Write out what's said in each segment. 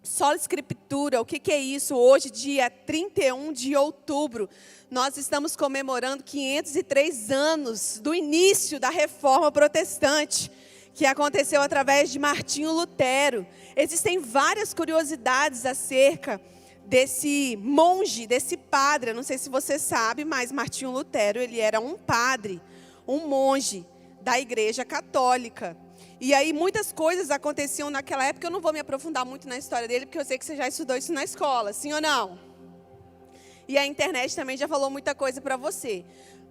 Sola Escritura, o que é isso? Hoje, dia 31 de outubro, nós estamos comemorando 503 anos do início da Reforma Protestante, que aconteceu através de Martinho Lutero. Existem várias curiosidades acerca desse monge, desse padre. Eu não sei se você sabe, mas Martinho Lutero, ele era um padre, um monge da Igreja Católica. E aí muitas coisas aconteciam naquela época. Eu não vou me aprofundar muito na história dele, porque eu sei que você já estudou isso na escola, sim ou não? E a internet também já falou muita coisa para você.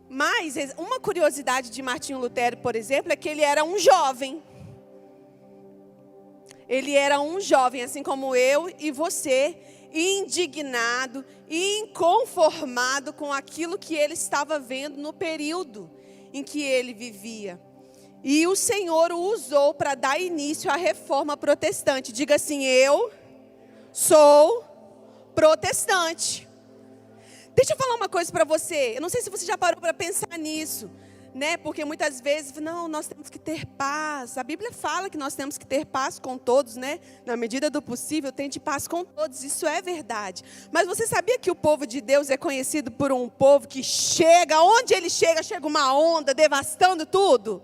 Mas uma curiosidade de Martinho Lutero, por exemplo, é que ele era um jovem. Ele era um jovem, assim como eu e você, indignado, inconformado com aquilo que ele estava vendo no período em que ele vivia. E o Senhor o usou para dar início à Reforma Protestante. Diga assim: eu sou protestante. Deixa eu falar uma coisa para você. Eu não sei se você já parou para pensar nisso, né? Porque muitas vezes, não, nós temos que ter paz. A Bíblia fala que nós temos que ter paz com todos, né? Na medida do possível, tente paz com todos. Isso é verdade. Mas você sabia que o povo de Deus é conhecido por um povo que chega, onde ele chega, chega uma onda, devastando tudo?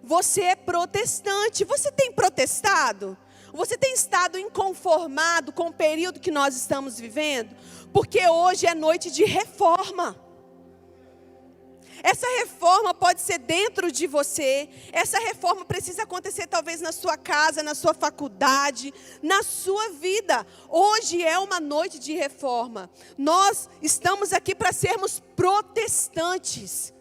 Você é protestante. Você tem protestado? Você tem estado inconformado com o período que nós estamos vivendo? Porque hoje é noite de reforma. Essa reforma pode ser dentro de você. Essa reforma precisa acontecer talvez na sua casa, na sua faculdade, na sua vida. Hoje é uma noite de reforma. Nós estamos aqui para sermos protestantes.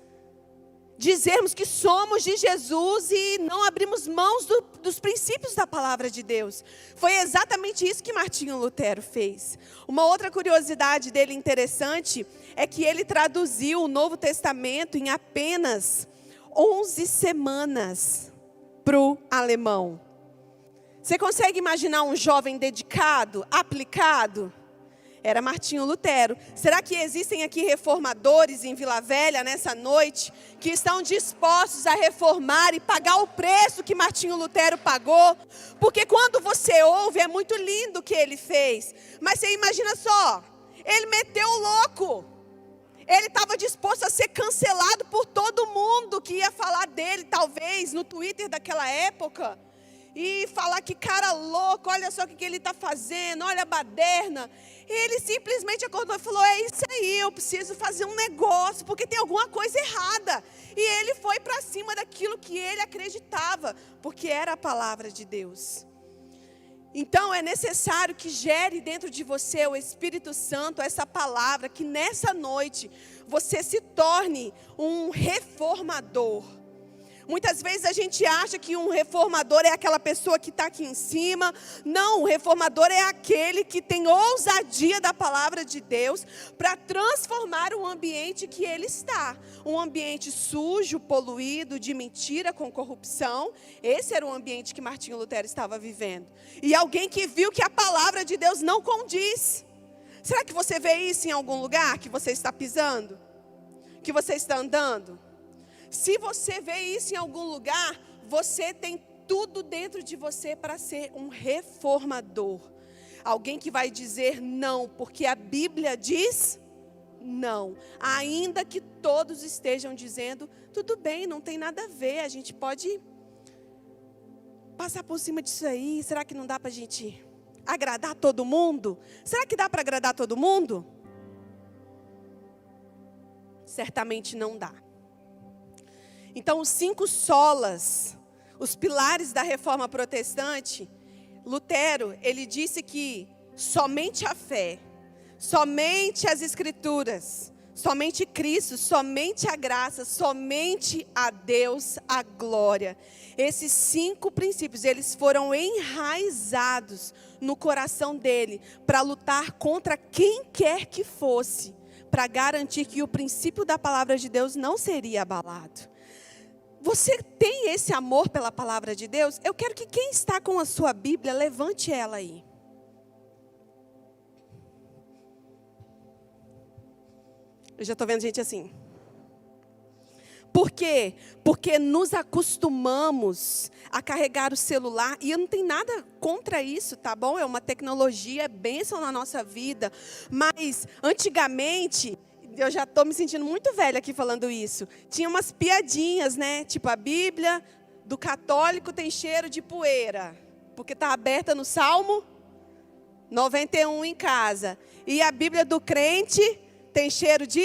Dizermos que somos de Jesus e não abrimos mãos dos princípios da palavra de Deus. Foi exatamente isso que Martinho Lutero fez. Uma outra curiosidade dele interessante é que ele traduziu o Novo Testamento em apenas 11 semanas para o alemão. Você consegue imaginar um jovem dedicado, aplicado? Era Martinho Lutero. Será que existem aqui reformadores em Vila Velha nessa noite que estão dispostos a reformar e pagar o preço que Martinho Lutero pagou? Porque quando você ouve, é muito lindo o que ele fez. Mas você imagina só, ele meteu o louco. Ele estava disposto a ser cancelado por todo mundo que ia falar dele, talvez, no Twitter daquela época. E falar que cara louco, olha só o que ele está fazendo, olha a baderna. Ele simplesmente acordou e falou: é isso aí, eu preciso fazer um negócio, porque tem alguma coisa errada. E ele foi para cima daquilo que ele acreditava, porque era a palavra de Deus. Então é necessário que gere dentro de você o Espírito Santo, essa palavra, que nessa noite você se torne um reformador. Muitas vezes a gente acha que um reformador é aquela pessoa que está aqui em cima. Não, o reformador é aquele que tem ousadia da palavra de Deus para transformar o ambiente que ele está. Um ambiente sujo, poluído, de mentira, com corrupção. Esse era o ambiente que Martinho Lutero estava vivendo. E alguém que viu que a palavra de Deus não condiz. Será que você vê isso em algum lugar que você está pisando? Que você está andando? Se você vê isso em algum lugar, você tem tudo dentro de você para ser um reformador. Alguém que vai dizer não, porque a Bíblia diz não. Ainda que todos estejam dizendo, tudo bem, não tem nada a ver, a gente pode passar por cima disso aí. Será que não dá para a gente agradar todo mundo? Será que dá para agradar todo mundo? Certamente não dá. Então, os 5 solas, os pilares da Reforma Protestante, Lutero, ele disse que somente a fé, somente as Escrituras, somente Cristo, somente a graça, somente a Deus a glória. Esses 5 princípios, eles foram enraizados no coração dele para lutar contra quem quer que fosse, para garantir que o princípio da palavra de Deus não seria abalado. Você tem esse amor pela palavra de Deus? Eu quero que quem está com a sua Bíblia, levante ela aí. Eu já estou vendo gente assim. Por quê? Porque nos acostumamos a carregar o celular, e eu não tenho nada contra isso, tá bom? É uma tecnologia, é bênção na nossa vida, mas antigamente, eu já estou me sentindo muito velha aqui falando isso, tinha umas piadinhas, né? Tipo, a Bíblia do católico tem cheiro de poeira, porque está aberta no Salmo 91 em casa, e a Bíblia do crente tem cheiro de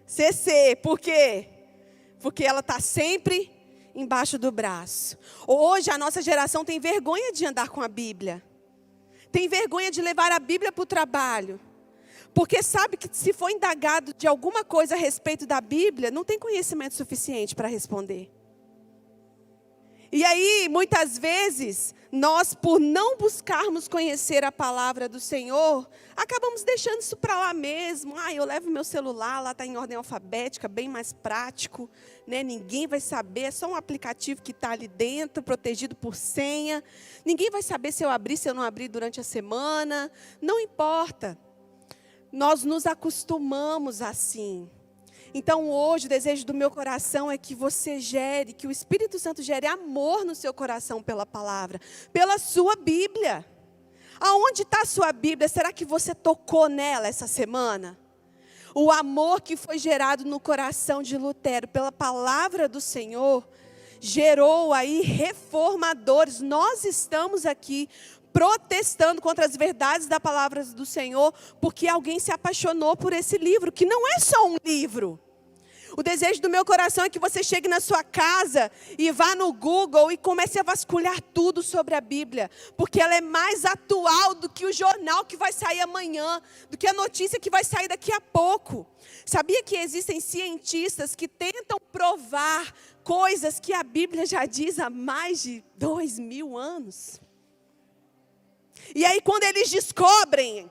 CC, por quê? Porque ela está sempre embaixo do braço. Hoje a nossa geração tem vergonha de andar com a Bíblia. Tem vergonha de levar a Bíblia para o trabalho. Porque sabe que se for indagado de alguma coisa a respeito da Bíblia, não tem conhecimento suficiente para responder. E aí, muitas vezes, nós, por não buscarmos conhecer a palavra do Senhor, acabamos deixando isso para lá mesmo. Eu levo meu celular, lá está em ordem alfabética, bem mais prático, né? Ninguém vai saber, é só um aplicativo que está ali dentro, protegido por senha. Ninguém vai saber se eu abri, se eu não abri durante a semana. Não importa. Nós nos acostumamos assim. Então hoje o desejo do meu coração é que você gere, que o Espírito Santo gere amor no seu coração pela palavra, pela sua Bíblia. Aonde está a sua Bíblia? Será que você tocou nela essa semana? O amor que foi gerado no coração de Lutero pela palavra do Senhor, gerou aí reformadores. Nós estamos aqui protestando contra as verdades da palavra do Senhor, porque alguém se apaixonou por esse livro, que não é só um livro. O desejo do meu coração é que você chegue na sua casa e vá no Google e comece a vasculhar tudo sobre a Bíblia, porque ela é mais atual do que o jornal que vai sair amanhã, do que a notícia que vai sair daqui a pouco. Sabia que existem cientistas que tentam provar coisas que a Bíblia já diz há mais de 2000 anos? E aí quando eles descobrem,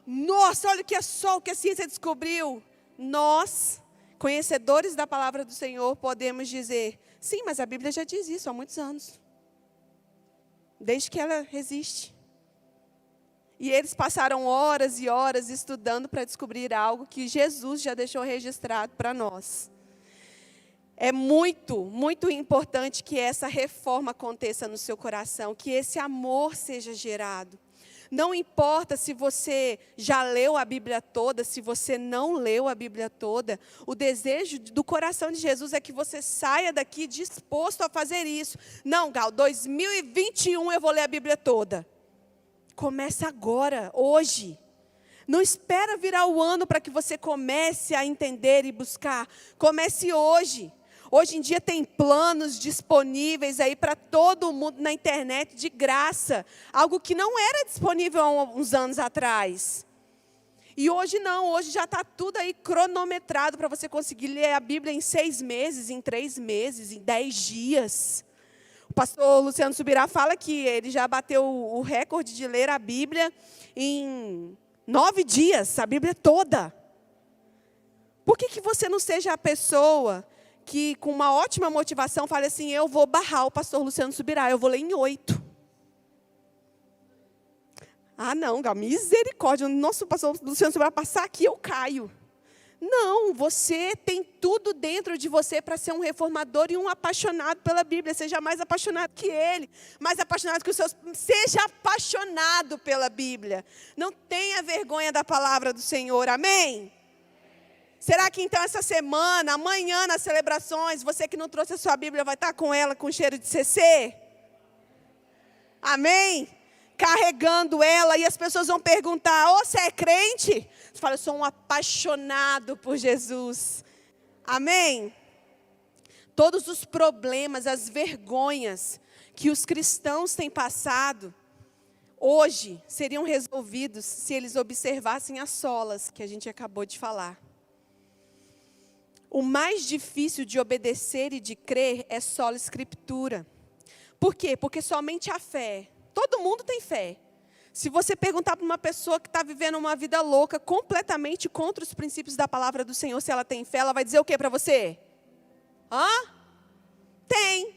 nossa, olha o que a ciência descobriu, nós, conhecedores da palavra do Senhor, podemos dizer, sim, mas a Bíblia já diz isso há muitos anos. Desde que ela existe. E eles passaram horas e horas estudando para descobrir algo que Jesus já deixou registrado para nós. É muito, muito importante que essa reforma aconteça no seu coração, que esse amor seja gerado. Não importa se você já leu a Bíblia toda, se você não leu a Bíblia toda, o desejo do coração de Jesus é que você saia daqui disposto a fazer isso. Não, Gal, 2021 eu vou ler a Bíblia toda. Começa agora, hoje. Não espera virar o ano para que você comece a entender e buscar. Comece hoje. Hoje em dia tem planos disponíveis aí para todo mundo na internet de graça. Algo que não era disponível há uns anos atrás. E hoje não, hoje já está tudo aí cronometrado para você conseguir ler a Bíblia em 6 meses, em 3 meses, em 10 dias. O pastor Luciano Subirá fala que ele já bateu o recorde de ler a Bíblia em 9 dias, a Bíblia toda. Por que você não seja a pessoa que com uma ótima motivação fale assim, eu vou barrar o pastor Luciano Subirá, eu vou ler em 8. Não, misericórdia, o nosso pastor Luciano Subirá passar aqui, eu caio. Não, você tem tudo dentro de você para ser um reformador e um apaixonado pela Bíblia. Seja mais apaixonado que ele, mais apaixonado que os seus. Seja apaixonado pela Bíblia. Não tenha vergonha da palavra do Senhor, amém? Será que então essa semana, amanhã nas celebrações, você que não trouxe a sua Bíblia vai estar com ela com cheiro de CC? Amém? Carregando ela e as pessoas vão perguntar, você é crente? Você fala, eu sou um apaixonado por Jesus. Amém? Todos os problemas, as vergonhas que os cristãos têm passado, hoje seriam resolvidos se eles observassem as solas que a gente acabou de falar. O mais difícil de obedecer e de crer é sola escritura. Por quê? Porque somente a fé. Todo mundo tem fé. Se você perguntar para uma pessoa que está vivendo uma vida louca, completamente contra os princípios da palavra do Senhor, se ela tem fé, ela vai dizer o que para você? Tem.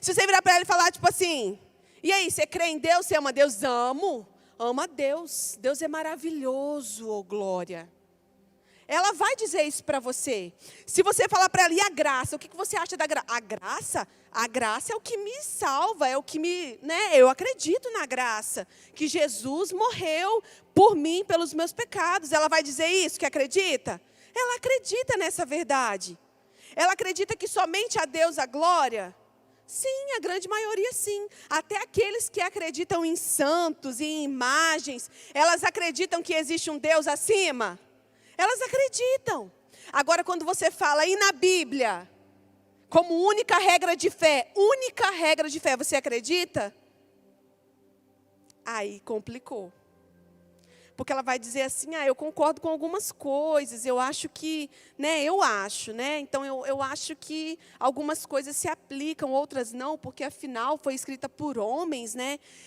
Se você virar para ela e falar tipo assim, e aí, você crê em Deus? Você ama Deus? Amo. Ama Deus. Deus é maravilhoso, oh glória. Ela vai dizer isso para você. Se você falar para ela, e a graça? O que você acha da graça? A graça? A graça é o que me salva, é o que me... Eu acredito na graça, que Jesus morreu por mim, pelos meus pecados. Ela vai dizer isso, que acredita? Ela acredita nessa verdade. Ela acredita que somente a Deus a glória? Sim, a grande maioria sim. Até aqueles que acreditam em santos e em imagens, elas acreditam que existe um Deus acima? Elas acreditam. Agora, quando você fala, e na Bíblia, como única regra de fé, você acredita? Aí complicou. Porque ela vai dizer assim, eu concordo com algumas coisas, eu acho que, então eu acho que algumas coisas se aplicam, outras não, porque afinal foi escrita por homens,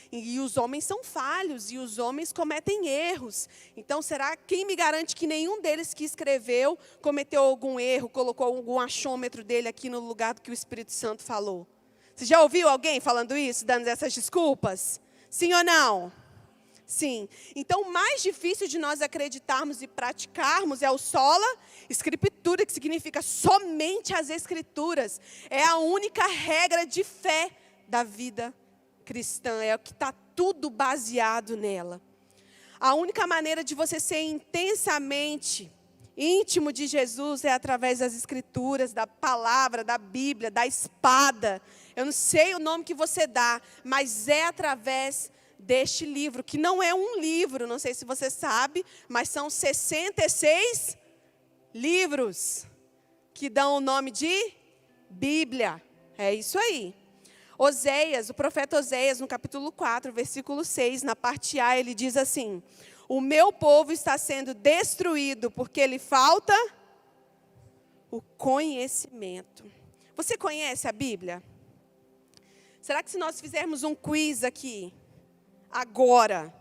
e os homens são falhos, e os homens cometem erros. Então, quem me garante que nenhum deles que escreveu cometeu algum erro, colocou algum achômetro dele aqui no lugar do que o Espírito Santo falou? Você já ouviu alguém falando isso, dando essas desculpas? Sim ou não? Sim. Então, o mais difícil de nós acreditarmos e praticarmos é o sola escritura, que significa somente as Escrituras. É a única regra de fé da vida cristã. É o que está tudo baseado nela. A única maneira de você ser intensamente íntimo de Jesus é através das Escrituras, da palavra, da Bíblia, da espada. Eu não sei o nome que você dá, mas é através deste livro, que não é um livro, não sei se você sabe, mas são 66 livros que dão o nome de Bíblia. É isso aí. Oséias, o profeta Oséias, no capítulo 4, versículo 6, na parte A, ele diz assim: o meu povo está sendo destruído porque lhe falta o conhecimento. Você conhece a Bíblia? Será que se nós fizermos um quiz aqui, agora,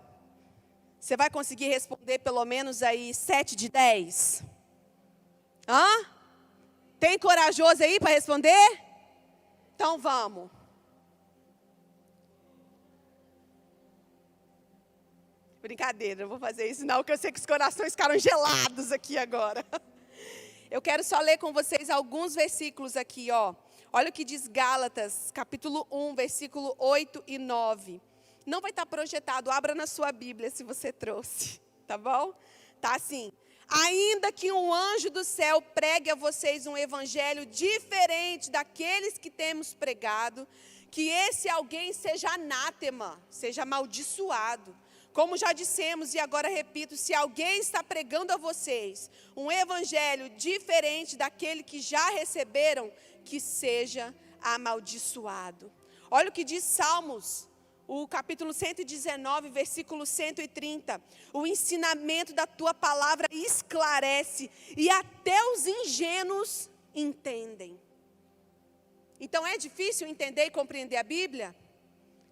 você vai conseguir responder pelo menos aí 7 de 10? Tem corajoso aí para responder? Então vamos. Brincadeira, não vou fazer isso não, porque eu sei que os corações ficaram gelados aqui agora. Eu quero só ler com vocês alguns versículos aqui, ó. Olha o que diz Gálatas, capítulo 1, versículo 8 e 9. Não vai estar projetado, abra na sua Bíblia se você trouxe, tá bom? Tá assim: ainda que um anjo do céu pregue a vocês um evangelho diferente daqueles que temos pregado, que esse alguém seja anátema, seja amaldiçoado. Como já dissemos e agora repito, se alguém está pregando a vocês um evangelho diferente daquele que já receberam, que seja amaldiçoado. Olha o que diz Salmos, o capítulo 119, versículo 130. O ensinamento da tua palavra esclarece e até os ingênuos entendem. Então é difícil entender e compreender a Bíblia?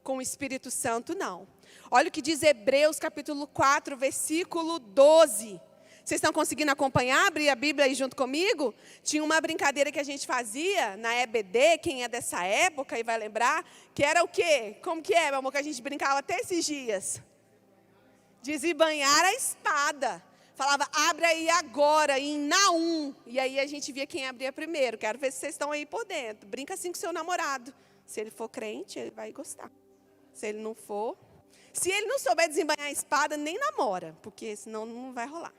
Com o Espírito Santo, não. Olha o que diz Hebreus capítulo 4, versículo 12. Vocês estão conseguindo acompanhar? Abrir a Bíblia aí junto comigo? Tinha uma brincadeira que a gente fazia na EBD, quem é dessa época e vai lembrar, que era o quê? Como que é, meu amor, que a gente brincava até esses dias? Desembainhar a espada. Falava, abre aí agora, em Naum. E aí a gente via quem abria primeiro. Quero ver se vocês estão aí por dentro. Brinca assim com seu namorado. Se ele for crente, ele vai gostar. Se ele não for... Se ele não souber desembainhar a espada, nem namora, porque senão não vai rolar.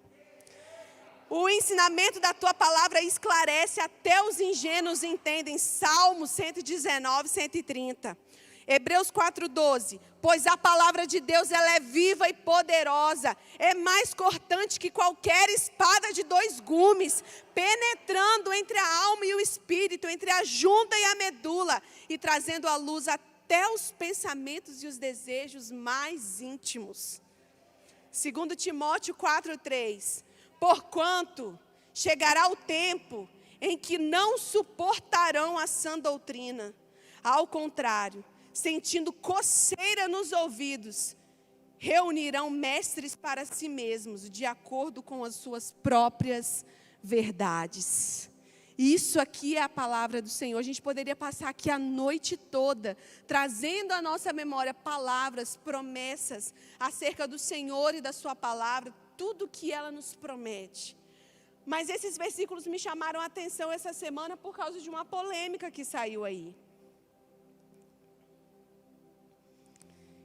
O ensinamento da tua palavra esclarece, até os ingênuos entendem. Salmos 119, 130. Hebreus 4:12. Pois a palavra de Deus, ela é viva e poderosa. É mais cortante que qualquer espada de 2 gumes. Penetrando entre a alma e o espírito, entre a junta e a medula. E trazendo à luz até os pensamentos e os desejos mais íntimos. 2 Timóteo 4:3. Porquanto chegará o tempo em que não suportarão a sã doutrina. Ao contrário, sentindo coceira nos ouvidos, reunirão mestres para si mesmos, de acordo com as suas próprias verdades. Isso aqui é a palavra do Senhor. A gente poderia passar aqui a noite toda, trazendo à nossa memória palavras, promessas, acerca do Senhor e da sua palavra, tudo que ela nos promete. Mas esses versículos me chamaram a atenção essa semana por causa de uma polêmica que saiu aí.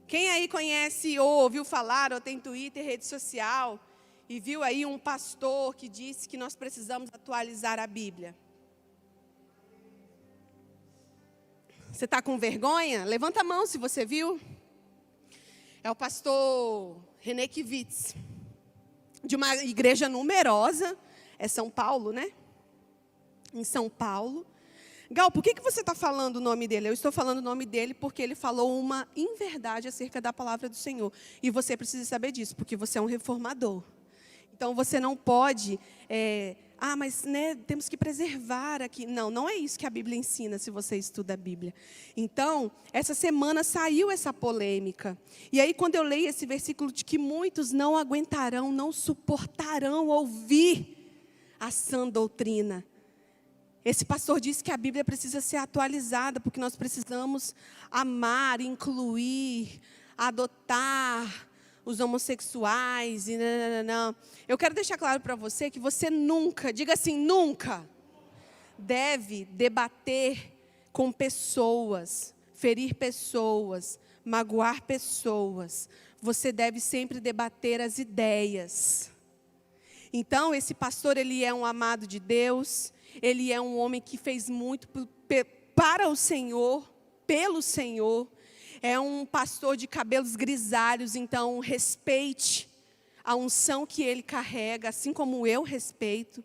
Quem aí conhece ou ouviu falar, ou tem Twitter, rede social, e viu aí um pastor que disse que nós precisamos atualizar a Bíblia? Você está com vergonha? Levanta a mão se você viu. É o pastor René Kivitz, de uma igreja numerosa, é São Paulo, né? Em São Paulo. Gal, por que você está falando o nome dele? Eu estou falando o nome dele porque ele falou uma inverdade acerca da palavra do Senhor. E você precisa saber disso, porque você é um reformador. Então, você não pode... mas né, temos que preservar aqui. Não, não é isso que a Bíblia ensina, se você estuda a Bíblia. Então, essa semana saiu essa polêmica. E aí, quando eu leio esse versículo de que muitos não aguentarão, não suportarão ouvir a sã doutrina. Esse pastor disse que a Bíblia precisa ser atualizada, porque nós precisamos amar, incluir, adotar os homossexuais. E não. Eu quero deixar claro para você que você nunca, diga assim, nunca, deve debater com pessoas, ferir pessoas, magoar pessoas. Você deve sempre debater as ideias. Então, esse pastor, ele é um amado de Deus, ele é um homem que fez muito para o Senhor, pelo Senhor. É um pastor de cabelos grisalhos, então respeite a unção que ele carrega, assim como eu respeito.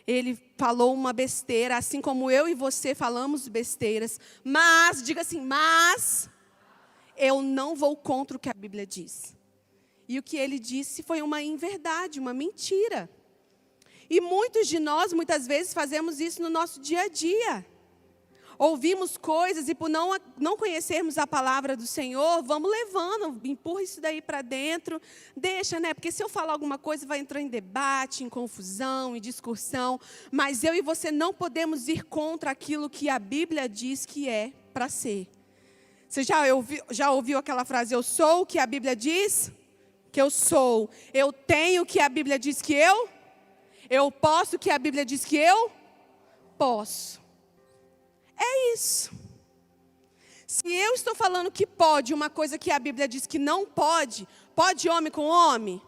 Ele falou uma besteira, assim como eu e você falamos besteiras. Mas, diga assim, mas eu não vou contra o que a Bíblia diz. E o que ele disse foi uma inverdade, uma mentira. E muitos de nós, muitas vezes, fazemos isso no nosso dia a dia. Ouvimos coisas e por não conhecermos a palavra do Senhor, vamos levando, empurra isso daí para dentro, deixa, né? Porque se eu falar alguma coisa, vai entrar em debate, em confusão, em discussão. Mas eu e você não podemos ir contra aquilo que a Bíblia diz que é para ser. Você já ouviu aquela frase, eu sou o que a Bíblia diz que eu sou. Eu tenho o que a Bíblia diz que eu posso o que a Bíblia diz que eu posso. É isso. Se eu estou falando que pode uma coisa que a Bíblia diz que não pode, pode homem com homem?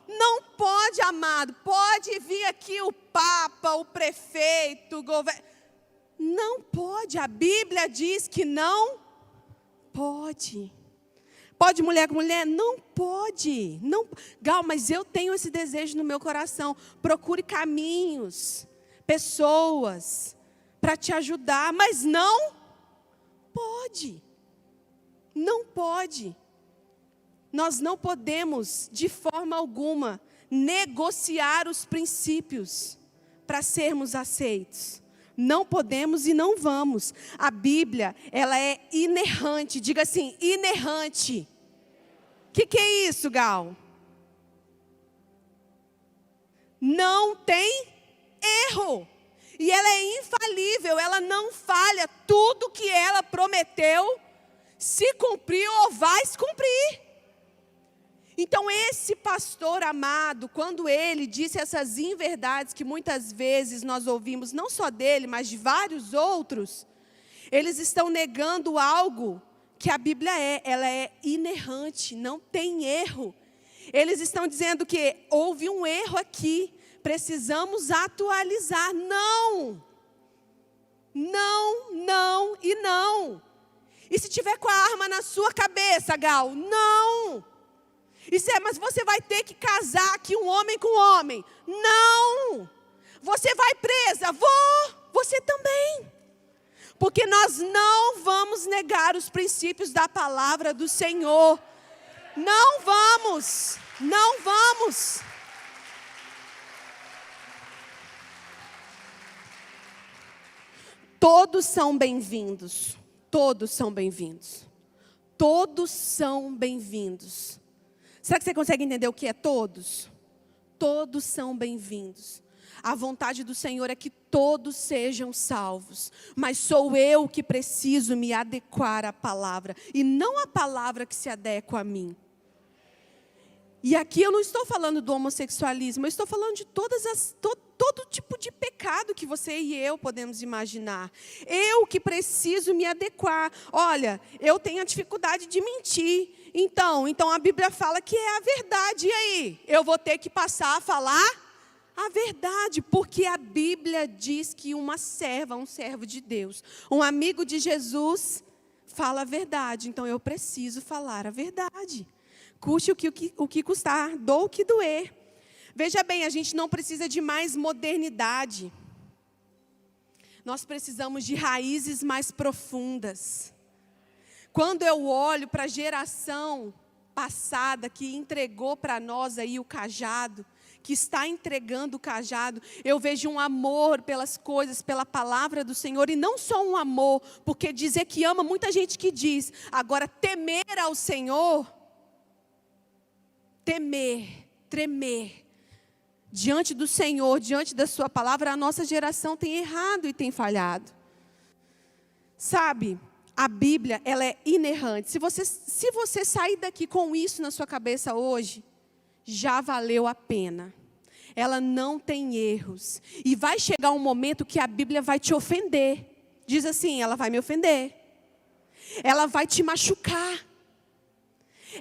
Não pode, amado. Pode vir aqui o Papa, o prefeito, o governo. Não pode. A Bíblia diz que não pode. Pode mulher com mulher? Não pode. Não. Gal, mas eu tenho esse desejo no meu coração. Procure caminhos, pessoas para te ajudar, mas não pode. Não pode. Nós não podemos, de forma alguma, negociar os princípios para sermos aceitos. Não podemos e não vamos. A Bíblia, ela é inerrante. Diga assim, inerrante. O que é isso, Gal? Não tem erro. E ela é infalível, ela não falha. Tudo que ela prometeu se cumpriu ou vai se cumprir. Então esse pastor amado, quando ele disse essas inverdades que muitas vezes nós ouvimos, não só dele, mas de vários outros, eles estão negando algo que a Bíblia ela é inerrante, não tem erro. Eles estão dizendo que houve um erro aqui, precisamos atualizar. Não, não, não e não. E se tiver com a arma na sua cabeça, Gal, não. Mas você vai ter que casar aqui um homem com homem. Não. Você vai presa? Vou. Você também. Porque nós não vamos negar os princípios da palavra do Senhor. Não vamos. Não vamos. Todos são bem-vindos. Todos são bem-vindos. Todos são bem-vindos. Será que você consegue entender o que é todos? Todos são bem-vindos. A vontade do Senhor é que todos sejam salvos. Mas sou eu que preciso me adequar à palavra. E não a palavra que se adequa a mim. E aqui eu não estou falando do homossexualismo. Eu estou falando de todo tipo de pecado que você e eu podemos imaginar. Eu que preciso me adequar. Olha, eu tenho a dificuldade de mentir. Então a Bíblia fala que é a verdade. E aí? Eu vou ter que passar a falar a verdade, porque a Bíblia diz que uma serva, um servo de Deus, um amigo de Jesus, fala a verdade. Então eu preciso falar a verdade. Custe o que custar, doa o que doer. Veja bem, a gente não precisa de mais modernidade. Nós precisamos de raízes mais profundas. Quando eu olho para a geração passada que entregou para nós aí o cajado, que está entregando o cajado, eu vejo um amor pelas coisas, pela palavra do Senhor, e não só um amor, porque dizer que ama, muita gente que diz. Agora, temer ao Senhor, temer, tremer, diante do Senhor, diante da sua palavra, a nossa geração tem errado e tem falhado. Sabe, a Bíblia, ela é inerrante. Se você sair daqui com isso na sua cabeça hoje, já valeu a pena. Ela não tem erros. E vai chegar um momento que a Bíblia vai te ofender. Diz assim, ela vai me ofender. Ela vai te machucar.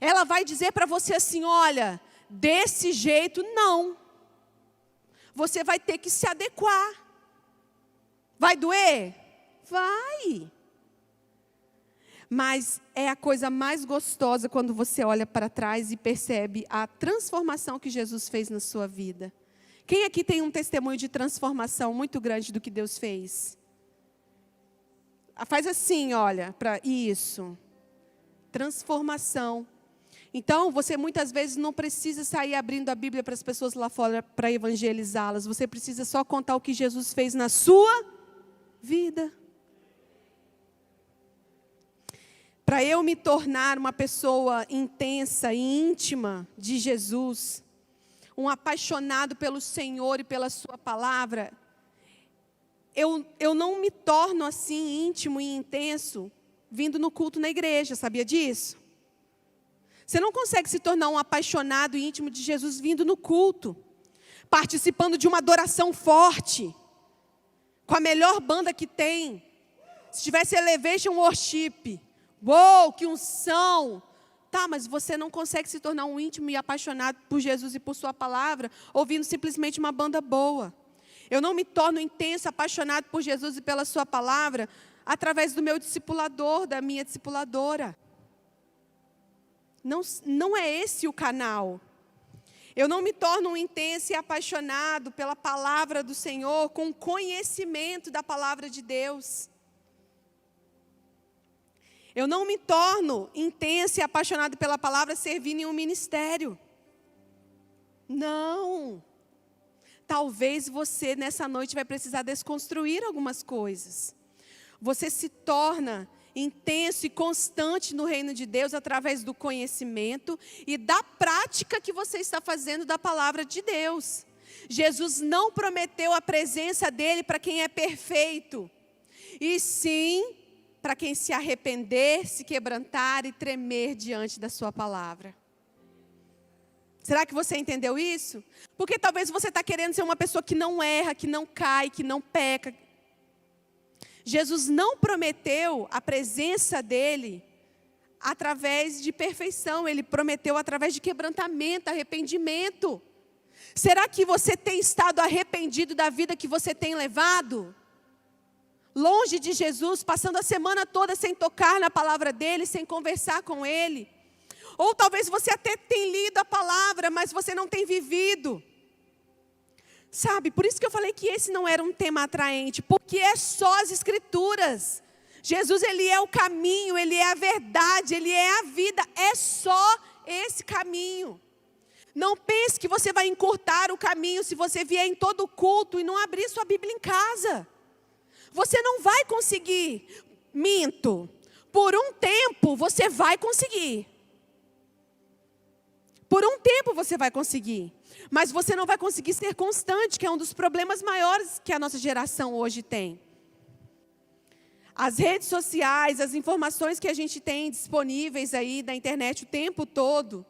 Ela vai dizer para você assim, olha, desse jeito não. Você vai ter que se adequar. Vai doer? Vai. Mas é a coisa mais gostosa quando você olha para trás e percebe a transformação que Jesus fez na sua vida. Quem aqui tem um testemunho de transformação muito grande do que Deus fez? Faz assim, olha, para isso. Transformação. Então, você muitas vezes não precisa sair abrindo a Bíblia para as pessoas lá fora para evangelizá-las. Você precisa só contar o que Jesus fez na sua vida. Para eu me tornar uma pessoa intensa e íntima de Jesus, um apaixonado pelo Senhor e pela sua palavra, eu não me torno assim íntimo e intenso vindo no culto na igreja, sabia disso? Você não consegue se tornar um apaixonado e íntimo de Jesus vindo no culto, participando de uma adoração forte, com a melhor banda que tem. Se tivesse Elevation Worship, uou, que unção! Tá, mas você não consegue se tornar um íntimo e apaixonado por Jesus e por sua palavra, ouvindo simplesmente uma banda boa. Eu não me torno intenso, apaixonado por Jesus e pela sua palavra, através do meu discipulador, da minha discipuladora. Não é esse o canal. Eu não me torno um intenso e apaixonado pela palavra do Senhor, com conhecimento da palavra de Deus. Eu não me torno intenso e apaixonado pela palavra servindo em um ministério. Não. Talvez você nessa noite vai precisar desconstruir algumas coisas. Você se torna intenso e constante no reino de Deus através do conhecimento e da prática que você está fazendo da palavra de Deus. Jesus não prometeu a presença dele para quem é perfeito, e sim para quem se arrepender, se quebrantar e tremer diante da sua palavra. Será que você entendeu isso? Porque talvez você está querendo ser uma pessoa que não erra, que não cai, que não peca. Jesus não prometeu a presença dele através de perfeição. Ele prometeu através de quebrantamento, arrependimento. Será que você tem estado arrependido da vida que você tem levado? Longe de Jesus, passando a semana toda sem tocar na palavra dele, sem conversar com ele. Ou talvez você até tenha lido a palavra, mas você não tem vivido. Sabe, por isso que eu falei que esse não era um tema atraente, porque é só as Escrituras. Jesus, ele é o caminho, ele é a verdade, ele é a vida, é só esse caminho. Não pense que você vai encurtar o caminho se você vier em todo culto e não abrir sua Bíblia em casa. Você não vai conseguir. Minto. Por um tempo você vai conseguir. Por um tempo você vai conseguir. Mas você não vai conseguir ser constante, que é um dos problemas maiores que a nossa geração hoje tem. As redes sociais, as informações que a gente tem disponíveis aí da internet o tempo todo,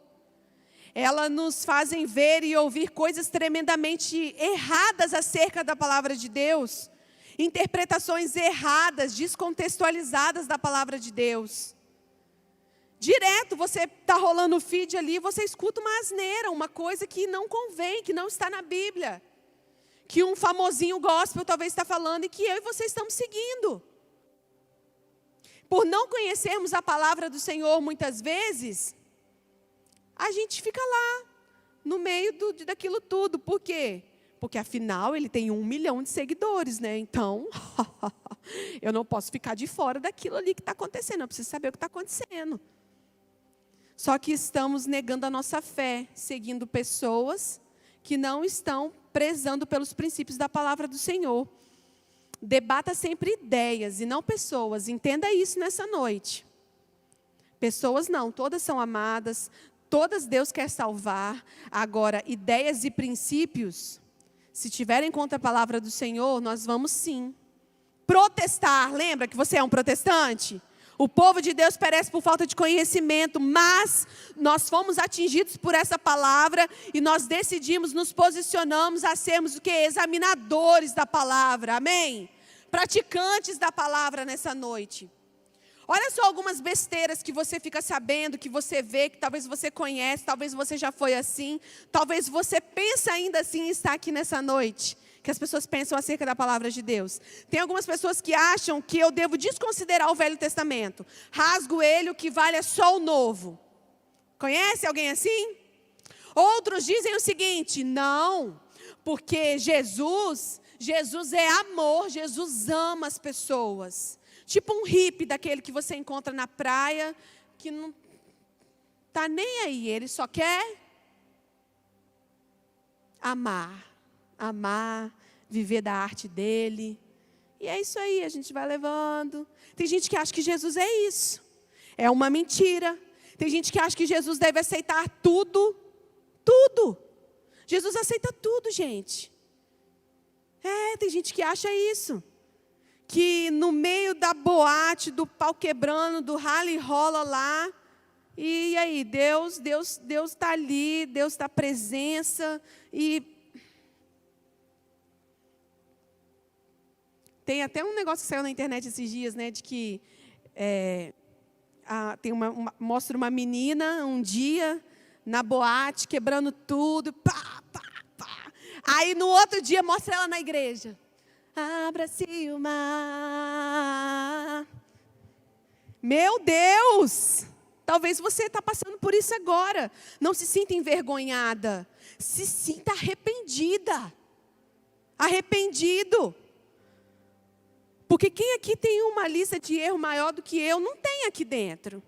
Elas nos fazem ver e ouvir coisas tremendamente erradas acerca da palavra de Deus. Interpretações erradas, descontextualizadas da palavra de Deus. Direto você está rolando o feed ali, você escuta uma asneira, uma coisa que não convém, que não está na Bíblia. Que um famosinho gospel talvez está falando e que eu e você estamos seguindo. Por não conhecermos a palavra do Senhor muitas vezes, a gente fica lá, no meio daquilo tudo. Por quê? Porque afinal ele tem 1 milhão de seguidores, né? Então, eu não posso ficar de fora daquilo ali que está acontecendo. Eu preciso saber o que está acontecendo. Só que estamos negando a nossa fé, seguindo pessoas que não estão prezando pelos princípios da palavra do Senhor. Debata sempre ideias e não pessoas. Entenda isso nessa noite. Pessoas não, todas são amadas, todas Deus quer salvar. Agora, ideias e princípios, se tiverem contra a palavra do Senhor, nós vamos sim protestar. Lembra que você é um protestante? O povo de Deus perece por falta de conhecimento, mas nós fomos atingidos por essa palavra e nós decidimos, nos posicionamos a sermos o quê? Examinadores da palavra, amém? Praticantes da palavra nessa noite. Olha só algumas besteiras que você fica sabendo, que você vê, que talvez você conhece, talvez você já foi assim, talvez você pense ainda assim em estar aqui nessa noite. Que as pessoas pensam acerca da palavra de Deus. Tem algumas pessoas que acham que eu devo desconsiderar o Velho Testamento. Rasgo ele, o que vale é só o Novo. Conhece alguém assim? Outros dizem o seguinte: não, porque Jesus é amor, Jesus ama as pessoas. Tipo um hippie daquele que você encontra na praia, que não está nem aí, ele só quer amar, viver da arte dele. E é isso aí, a gente vai levando. Tem gente que acha que Jesus é isso. É uma mentira. Tem gente que acha que Jesus deve aceitar tudo. Tudo. Jesus aceita tudo, gente. Tem gente que acha isso. Que no meio da boate, do pau quebrando, do rala e rola lá. E aí, Deus está ali, Deus está presença. E tem até um negócio que saiu na internet esses dias, né, de que mostra uma menina um dia na boate, quebrando tudo, pá, pá, pá. Aí no outro dia mostra ela na igreja. Abra-se o mar. Meu Deus! Talvez você está passando por isso agora. Não se sinta envergonhada. Se sinta arrependida. Arrependido. Porque quem aqui tem uma lista de erro maior do que eu, não tem aqui dentro.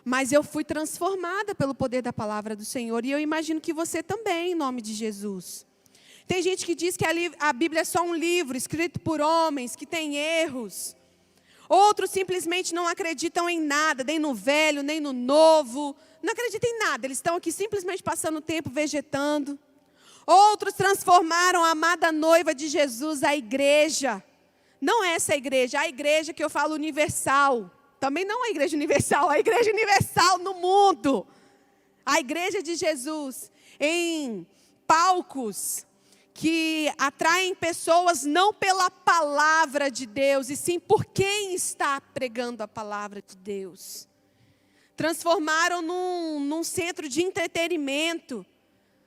Mas eu fui transformada pelo poder da palavra do Senhor. E eu imagino que você também, em nome de Jesus. Tem gente que diz que a Bíblia é só um livro escrito por homens, que tem erros. Outros simplesmente não acreditam em nada, nem no velho, nem no novo. Não acreditam em nada, eles estão aqui simplesmente passando o tempo vegetando. Outros transformaram a amada noiva de Jesus, a igreja. Não essa igreja, a igreja que eu falo universal. Também não a igreja universal, a igreja universal no mundo. A igreja de Jesus em palcos que atraem pessoas não pela palavra de Deus, e sim por quem está pregando a palavra de Deus. Transformaram num centro de entretenimento,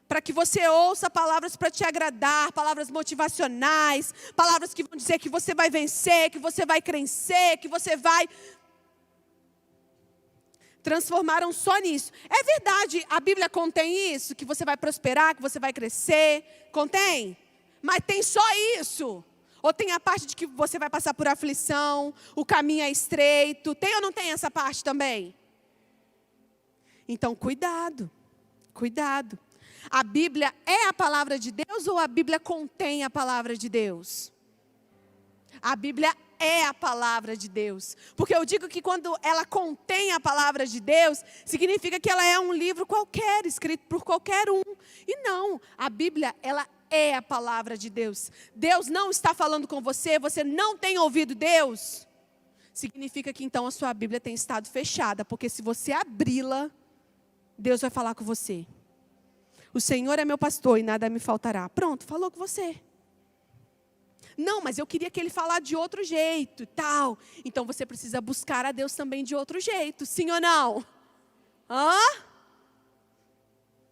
para que você ouça palavras para te agradar, palavras motivacionais, palavras que vão dizer que você vai vencer, que você vai crescer, que você vai... Transformaram só nisso. É verdade, a Bíblia contém isso, que você vai prosperar, que você vai crescer. Contém? Mas tem só isso? Ou tem a parte de que você vai passar por aflição, o caminho é estreito? Tem ou não tem essa parte também? Então, cuidado. Cuidado. A Bíblia é a palavra de Deus ou a Bíblia contém a palavra de Deus? A Bíblia é a palavra de Deus. Porque eu digo que quando ela contém a palavra de Deus, significa que ela é um livro qualquer, escrito por qualquer um. E não, a Bíblia, ela é a palavra de Deus. Deus não está falando com você, você não tem ouvido Deus. Significa que então a sua Bíblia tem estado fechada, porque se você abri-la, Deus vai falar com você. O Senhor é meu pastor e nada me faltará. Pronto, falou com você. Não, mas eu queria que ele falasse de outro jeito e tal. Então você precisa buscar a Deus também de outro jeito. Sim ou não? Hã?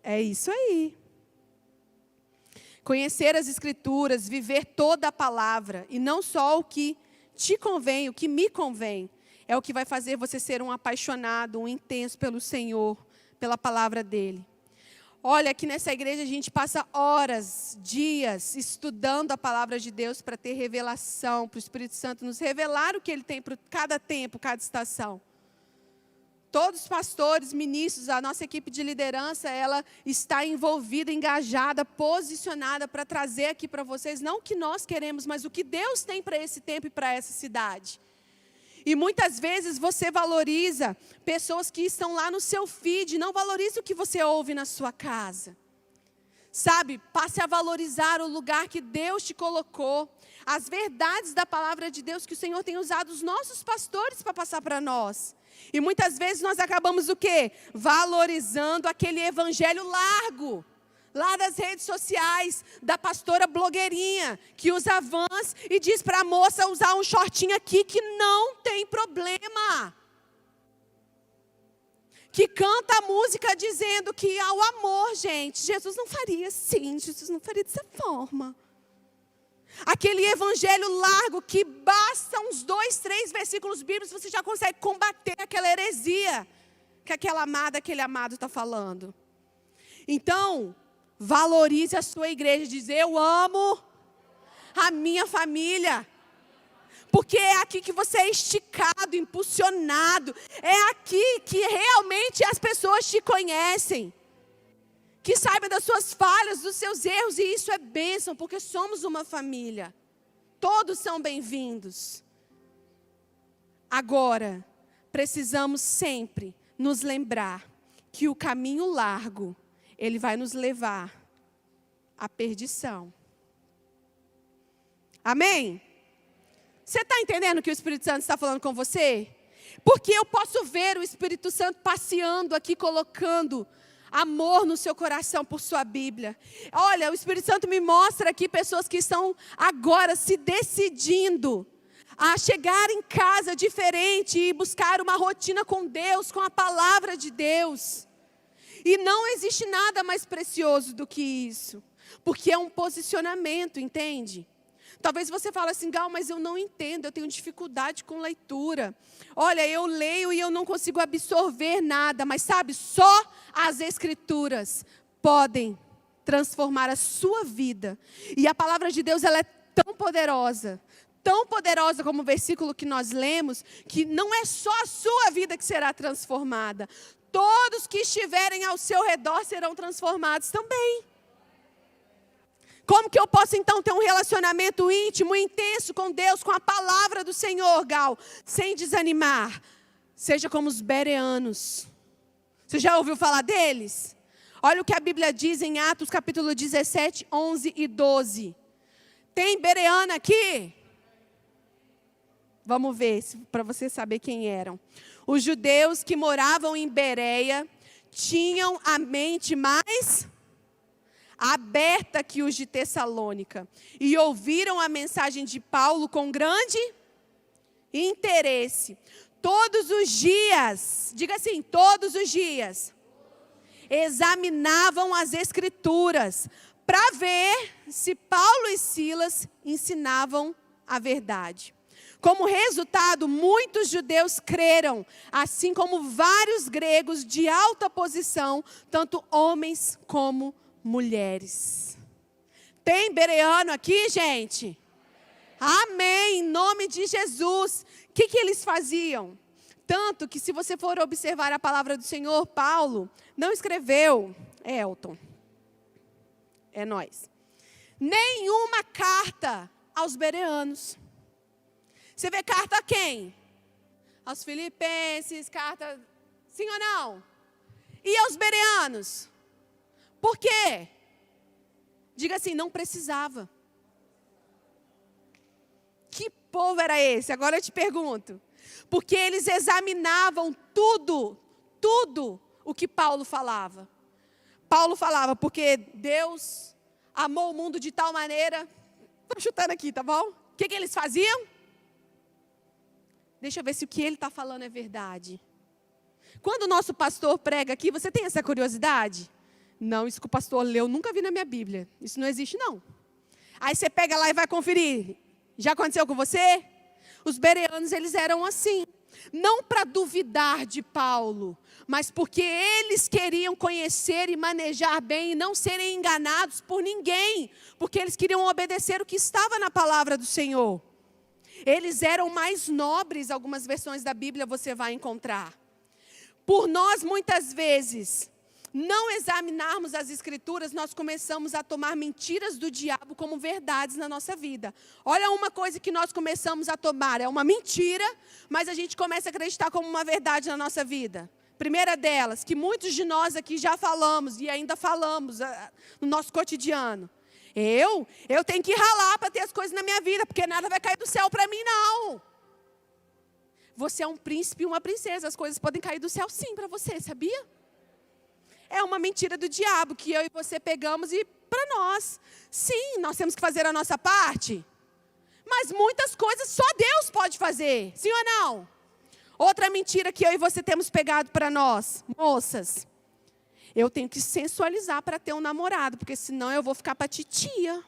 É isso aí. Conhecer as Escrituras, viver toda a palavra. E não só o que te convém, o que me convém. É o que vai fazer você ser um apaixonado, um intenso pelo Senhor, pela palavra dEle. Olha, aqui nessa igreja a gente passa horas, dias, estudando a palavra de Deus para ter revelação, para o Espírito Santo nos revelar o que Ele tem para cada tempo, cada estação. Todos os pastores, ministros, a nossa equipe de liderança, ela está envolvida, engajada, posicionada para trazer aqui para vocês, não o que nós queremos, mas o que Deus tem para esse tempo e para essa cidade. E muitas vezes você valoriza pessoas que estão lá no seu feed, não valoriza o que você ouve na sua casa. Sabe, passe a valorizar o lugar que Deus te colocou, as verdades da palavra de Deus que o Senhor tem usado os nossos pastores para passar para nós. E muitas vezes nós acabamos o quê? Valorizando aquele evangelho largo. Lá das redes sociais, da pastora blogueirinha, que usa Vans e diz para a moça usar um shortinho aqui que não tem problema. Que canta a música dizendo que ao amor, gente, Jesus não faria assim, Jesus não faria dessa forma. Aquele evangelho largo que basta uns 2, 3 versículos bíblicos, você já consegue combater aquela heresia que aquele amado está falando. Então, valorize a sua igreja, diz, eu amo a minha família. Porque é aqui que você é esticado, impulsionado. É aqui que realmente as pessoas te conhecem. Que saibam das suas falhas, dos seus erros. E isso é bênção, porque somos uma família. Todos são bem-vindos. Agora, precisamos sempre nos lembrar que o caminho largo, ele vai nos levar à perdição. Amém? Você está entendendo o que o Espírito Santo está falando com você? Porque eu posso ver o Espírito Santo passeando aqui, colocando amor no seu coração por sua Bíblia. Olha, o Espírito Santo me mostra aqui pessoas que estão agora se decidindo a chegar em casa diferente e buscar uma rotina com Deus, com a palavra de Deus. E não existe nada mais precioso do que isso. Porque é um posicionamento, entende? Talvez você fale assim, Gal, mas eu não entendo, eu tenho dificuldade com leitura. Olha, eu leio e eu não consigo absorver nada. Mas sabe, só as Escrituras podem transformar a sua vida. E a palavra de Deus, ela é tão poderosa como o versículo que nós lemos, que não é só a sua vida que será transformada. Todos que estiverem ao seu redor serão transformados também. Como que eu posso então ter um relacionamento íntimo, intenso com Deus, com a palavra do Senhor, Gal, sem desanimar? Seja como os bereanos. Você já ouviu falar deles? Olha o que a Bíblia diz em Atos capítulo 17, 11 e 12. Tem bereano aqui? Vamos ver, para você saber quem eram. Os judeus que moravam em Bereia tinham a mente mais aberta que os de Tessalônica, e ouviram a mensagem de Paulo com grande interesse. Todos os dias, diga assim, todos os dias, examinavam as Escrituras, para ver se Paulo e Silas ensinavam a verdade. Como resultado, muitos judeus creram, assim como vários gregos de alta posição, tanto homens como mulheres. Tem bereano aqui, gente? Amém, em nome de Jesus. O que eles faziam? Tanto que se você for observar a palavra do Senhor, Paulo não escreveu, Elton, é nós, nenhuma carta aos bereanos. Você vê carta a quem? Aos filipenses, carta, sim ou não? E aos bereanos? Por quê? Diga assim, não precisava. Que povo era esse? Agora eu te pergunto. Porque eles examinavam tudo o que Paulo falava. Paulo falava, porque Deus amou o mundo de tal maneira. Estou chutando aqui, tá bom? O que eles faziam? Deixa eu ver se o que ele está falando é verdade. Quando o nosso pastor prega aqui, você tem essa curiosidade? Não, isso que o pastor leu, nunca vi na minha Bíblia. Isso não existe, não. Aí você pega lá e vai conferir. Já aconteceu com você? Os bereanos, eles eram assim. Não para duvidar de Paulo, mas porque eles queriam conhecer e manejar bem e não serem enganados por ninguém. Porque eles queriam obedecer o que estava na palavra do Senhor. Eles eram mais nobres, algumas versões da Bíblia você vai encontrar. Por nós, muitas vezes, não examinarmos as Escrituras, nós começamos a tomar mentiras do diabo como verdades na nossa vida. Olha uma coisa que nós começamos a tomar, é uma mentira, mas a gente começa a acreditar como uma verdade na nossa vida. Primeira delas, que muitos de nós aqui já falamos e ainda falamos no nosso cotidiano. Eu tenho que ralar para ter as coisas na minha vida, porque nada vai cair do céu para mim, não. Você é um príncipe e uma princesa, as coisas podem cair do céu sim para você, sabia? É uma mentira do diabo que eu e você pegamos e para nós. Sim, nós temos que fazer a nossa parte, mas muitas coisas só Deus pode fazer, sim ou não? Outra mentira que eu e você temos pegado para nós, moças. Eu tenho que sensualizar para ter um namorado, porque senão eu vou ficar para titia.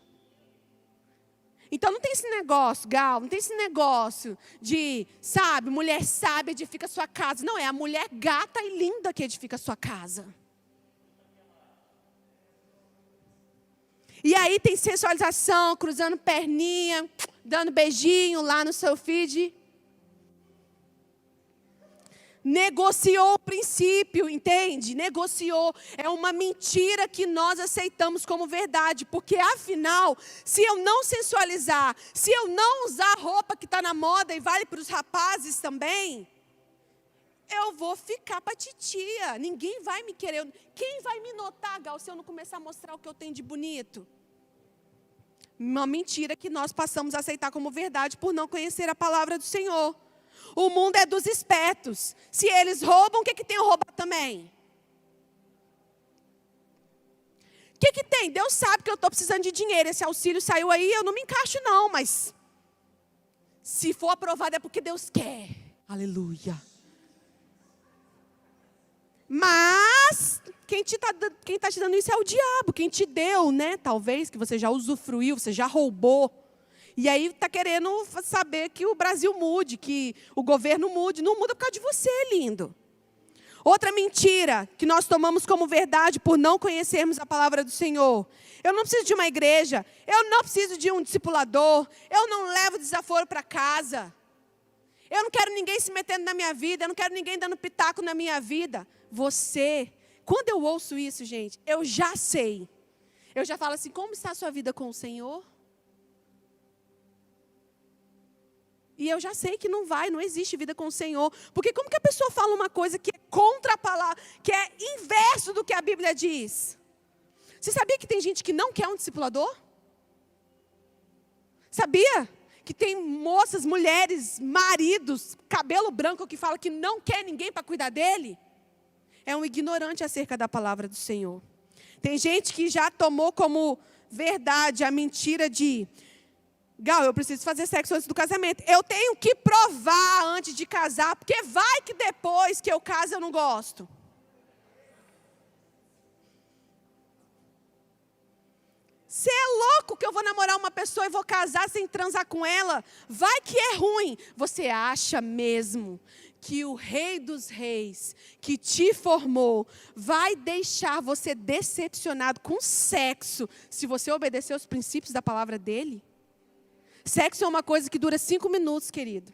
Então não tem esse negócio, Gal, não tem esse negócio de, sabe, mulher sábia edifica a sua casa. Não, é a mulher gata e linda que edifica a sua casa. E aí tem sensualização, cruzando perninha, dando beijinho lá no seu feed. Negociou o princípio, entende? Negociou. É uma mentira que nós aceitamos como verdade. Porque afinal, se eu não sensualizar, se eu não usar a roupa que está na moda e vale para os rapazes também, eu vou ficar para titia. Ninguém vai me querer. Quem vai me notar, Gal, se eu não começar a mostrar o que eu tenho de bonito? Uma mentira que nós passamos a aceitar como verdade por não conhecer a palavra do Senhor. O mundo é dos espertos. Se eles roubam, o que tem a roubar também? O que tem? Deus sabe que eu estou precisando de dinheiro. Esse auxílio saiu aí, eu não me encaixo não. Mas se for aprovado é porque Deus quer. Aleluia. Mas quem está te dando isso é o diabo. Quem te deu, né? Talvez que você já usufruiu, você já roubou. E aí está querendo saber que o Brasil mude, que o governo mude. Não muda por causa de você, lindo. Outra mentira que nós tomamos como verdade por não conhecermos a palavra do Senhor. Eu não preciso de uma igreja. Eu não preciso de um discipulador. Eu não levo desaforo para casa. Eu não quero ninguém se metendo na minha vida. Eu não quero ninguém dando pitaco na minha vida. Você, quando eu ouço isso, gente, eu já sei. Eu já falo assim, como está a sua vida com o Senhor? E eu já sei que não existe vida com o Senhor. Porque como que a pessoa fala uma coisa que é contra a palavra, que é inverso do que a Bíblia diz? Você sabia que tem gente que não quer um discipulador? Sabia? Que tem moças, mulheres, maridos, cabelo branco que fala que não quer ninguém para cuidar dele? É um ignorante acerca da palavra do Senhor. Tem gente que já tomou como verdade a mentira de... Gal, eu preciso fazer sexo antes do casamento. Eu tenho que provar antes de casar, porque vai que depois que eu caso eu não gosto. Você é louco que eu vou namorar uma pessoa e vou casar sem transar com ela? Vai que é ruim. Você acha mesmo que o Rei dos Reis, que te formou, vai deixar você decepcionado com sexo, se você obedecer os princípios da palavra dele? Sexo é uma coisa que dura 5 minutos, querido.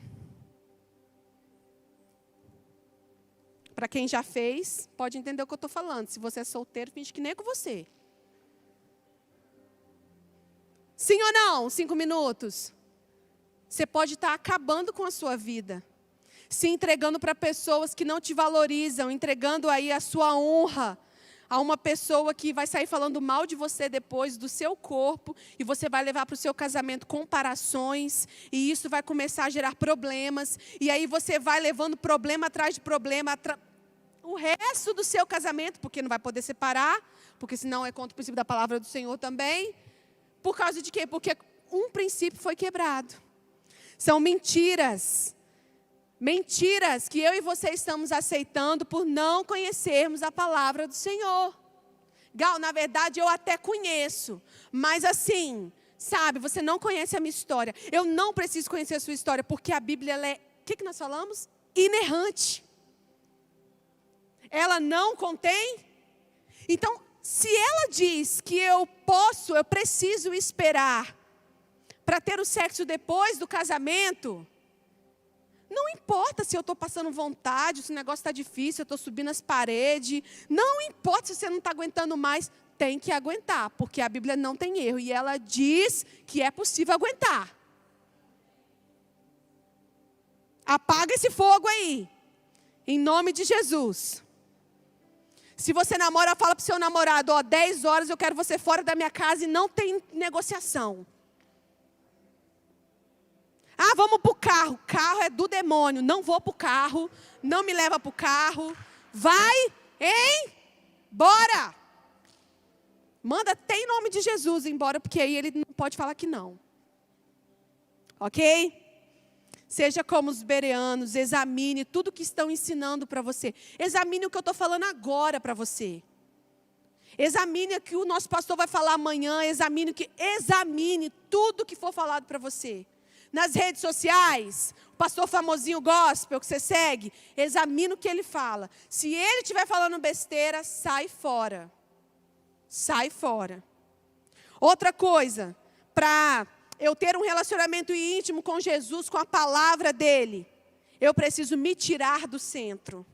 Para quem já fez, pode entender o que eu estou falando. Se você é solteiro, finge que nem é com você. Sim ou não? 5 minutos. Você pode estar acabando com a sua vida. Se entregando para pessoas que não te valorizam. Entregando aí a sua honra a uma pessoa que vai sair falando mal de você depois, do seu corpo, e você vai levar para o seu casamento comparações, e isso vai começar a gerar problemas, e aí você vai levando problema atrás de problema, o resto do seu casamento, porque não vai poder separar, porque senão é contra o princípio da palavra do Senhor também. Por causa de quê? Porque um princípio foi quebrado. São mentiras. Mentiras que eu e você estamos aceitando por não conhecermos a palavra do Senhor. Gal, na verdade eu até conheço, mas assim, sabe, você não conhece a minha história. Eu não preciso conhecer a sua história, porque a Bíblia, ela é, o que nós falamos? Inerrante. Ela não contém. Então, se ela diz que eu preciso esperar para ter o sexo depois do casamento, não importa se eu estou passando vontade, se o negócio está difícil, eu estou subindo as paredes. Não importa se você não está aguentando mais, tem que aguentar, porque a Bíblia não tem erro. E ela diz que é possível aguentar. Apaga esse fogo aí, em nome de Jesus. Se você namora, fala para o seu namorado, 10 horas eu quero você fora da minha casa e não tem negociação. Ah, vamos para o carro. Carro é do demônio. Não vou para o carro. Não me leva para o carro. Vai, embora. Manda até em nome de Jesus embora, porque aí ele não pode falar que não. Ok? Seja como os bereanos, examine tudo que estão ensinando para você. Examine o que eu estou falando agora para você. Examine o que o nosso pastor vai falar amanhã. Examine tudo que for falado para você. Nas redes sociais, o pastor famosinho gospel que você segue, examina o que ele fala. Se ele estiver falando besteira, sai fora. Sai fora. Outra coisa, para eu ter um relacionamento íntimo com Jesus, com a palavra dele, eu preciso me tirar do centro.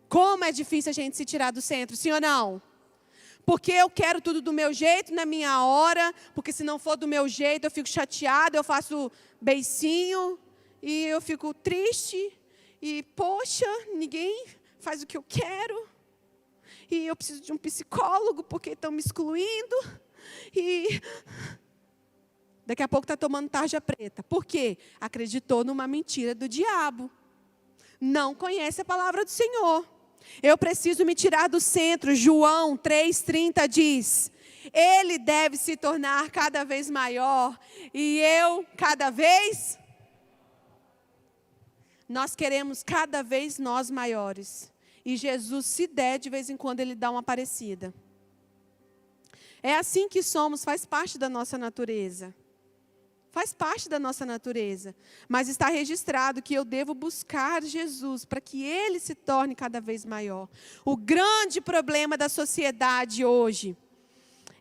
Como é difícil a gente se tirar do centro, sim ou não? Porque eu quero tudo do meu jeito, na minha hora, porque se não for do meu jeito, eu fico chateada, eu faço beicinho, e eu fico triste, e poxa, ninguém faz o que eu quero, e eu preciso de um psicólogo, porque estão me excluindo, e daqui a pouco está tomando tarja preta. Por quê? Acreditou numa mentira do diabo. Não conhece a palavra do Senhor. Eu preciso me tirar do centro. João 3,30 diz: Ele deve se tornar cada vez maior e eu cada vez. Nós queremos cada vez nós maiores. E Jesus, se der, de vez em quando ele dá uma parecida. É assim que somos, faz parte da nossa natureza. Faz parte da nossa natureza. Mas está registrado que eu devo buscar Jesus para que Ele se torne cada vez maior. O grande problema da sociedade hoje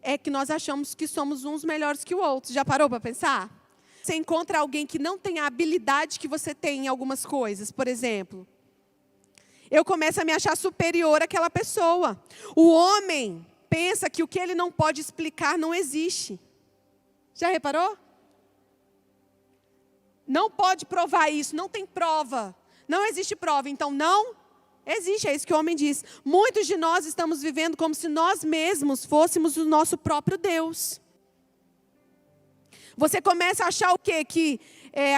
é que nós achamos que somos uns melhores que o outro. Já parou para pensar? Você encontra alguém que não tem a habilidade que você tem em algumas coisas. Por exemplo, eu começo a me achar superior àquela pessoa. O homem pensa que o que ele não pode explicar não existe. Já reparou? Não pode provar isso, não tem prova. Não existe prova, então não existe. É isso que o homem diz. Muitos de nós estamos vivendo como se nós mesmos fôssemos o nosso próprio Deus. Você começa a achar o quê? Que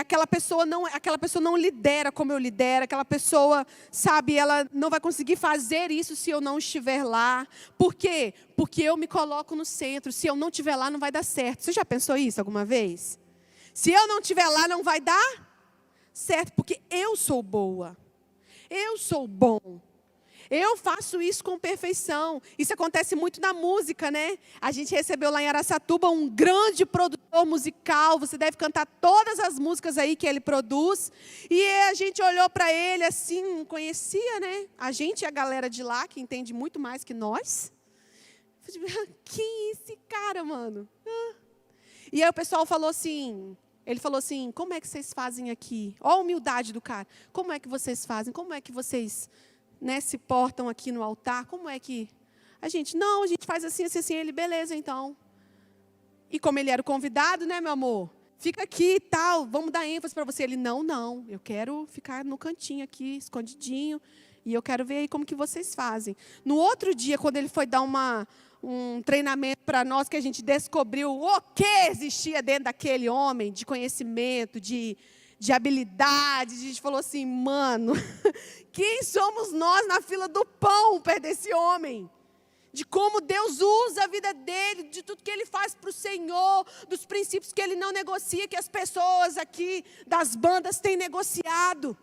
aquela pessoa não lidera como eu lidero. Aquela pessoa, sabe, ela não vai conseguir fazer isso se eu não estiver lá. Por quê? Porque eu me coloco no centro. Se eu não estiver lá, não vai dar certo. Você já pensou isso alguma vez? Se eu não estiver lá, não vai dar certo, porque eu sou boa. Eu sou bom. Eu faço isso com perfeição. Isso acontece muito na música, né? A gente recebeu lá em Araçatuba um grande produtor musical. Você deve cantar todas as músicas aí que ele produz. E a gente olhou para ele assim, não conhecia, né? A gente e a galera de lá, que entende muito mais que nós. Quem é esse cara, mano? E aí o pessoal falou assim... Ele falou assim, como é que vocês fazem aqui? Olha a humildade do cara. Como é que vocês fazem? Como é que vocês, né, se portam aqui no altar? Como é que... A gente faz assim, assim, assim. Ele, beleza, então. E como ele era o convidado, né, meu amor? Fica aqui e tal, vamos dar ênfase para você. Ele, não. Eu quero ficar no cantinho aqui, escondidinho. E eu quero ver aí como que vocês fazem. No outro dia, quando ele foi dar um treinamento para nós, que a gente descobriu o que existia dentro daquele homem, de conhecimento, de habilidade. A gente falou assim, mano, quem somos nós na fila do pão perto desse homem? de como Deus usa a vida dele, de tudo que ele faz para o Senhor, dos princípios que ele não negocia, que as pessoas aqui das bandas têm negociado.